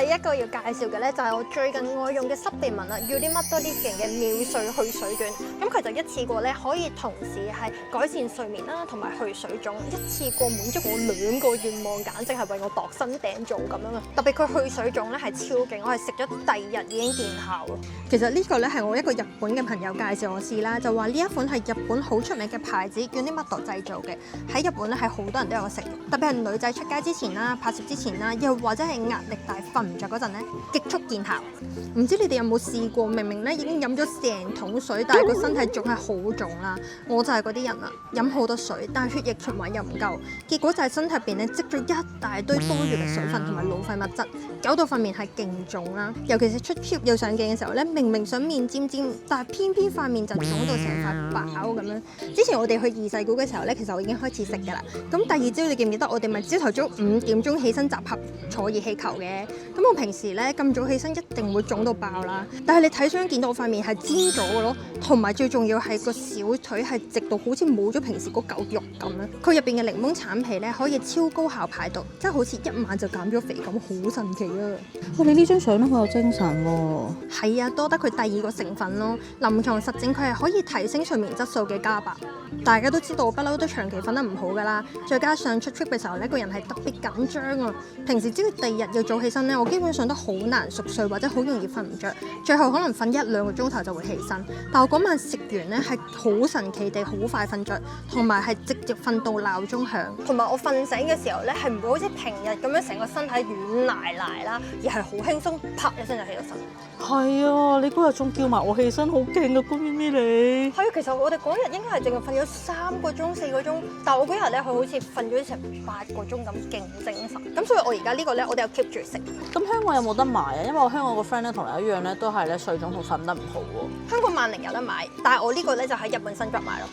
第一個要介紹嘅咧就係我最近愛用嘅濕地紋啦，Unimatoriken嘅秒睡去水卷。咁佢就一次過咧可以同時係改善睡眠啦，同埋去水腫，一次過滿足我2個願望，簡直係為我度身訂造咁樣啊！特別佢去水腫咧係超勁，我係食咗第二日已經見效咯。其實呢個咧係我一個日本嘅朋友介紹我試啦，就話呢一款係日本好出名嘅牌子，Unimato製造嘅，喺日本咧係好多人都有食，特別係女仔出街之前啦、拍攝之前啦，又或者係壓力大瞓唔着嗰陣咧，極速見效。唔知你哋有冇試過？明明咧已經飲咗成桶水，但係個身體仲係好腫啦。我就係嗰啲人啦，飲好多水，但係血液循環又唔夠，結果就係身體入邊咧積咗一大堆多餘嘅水分同埋老廢物質，搞到塊面係勁腫啦。尤其是出 trip 要上鏡嘅時候咧，明明想面尖尖，但係偏偏塊面就腫到成塊飽咁樣。之前我哋去二世古嘅時候咧，其實我已經開始食㗎啦。咁第二朝你記唔記得我哋咪朝頭早5點鐘起身集合坐熱氣球嘅？咁我平時咧咁早起身一定會腫到爆啦。但係你睇相見到我塊面係尖咗嘅咯，同埋最重要係個小腿係直到好似冇咗平時嗰嚿肉咁樣。佢入邊嘅檸檬橙皮咧可以超高效排毒，即係好似一晚就減咗肥咁，好神奇啊！哇，你呢張相都好有精神喎。係啊，多得佢第2個成分咯。臨床實證佢係可以提升睡眠質素嘅加白。大家都知道我不嬲都長期瞓得唔好㗎啦，再加上出 trip 嘅時候呢個人係特別緊張啊。平時只要第2日要早起身呢，我基本上都好難熟睡或者好容易瞓唔着，最後可能瞓1-2個鐘頭就會起身。但我嗰晚食完呢係好神奇地好快瞓着，同埋係直接瞓到鬧鐘響，同埋我瞓醒嘅時候呢係唔會好似平日咁樣成個身體軟賴賴啦，而係好輕鬆，啪一聲就起咗身。係啊，你嗰日仲叫埋我起身，好勁啊！恭喜你！係啊，其實我哋嗰日應該係淨係瞓咗3個鐘、4個鐘，但係我嗰日咧佢好似瞓咗成8個鐘咁，勁精神。咁所以我而家呢個咧，我哋有 keep 住食。咁香港有冇得買啊？因為我香港個 friend 咧同你一樣咧，都係咧水腫同瞓得唔好喎。香港萬寧有得買，但係我呢個咧就喺日本新作買咯。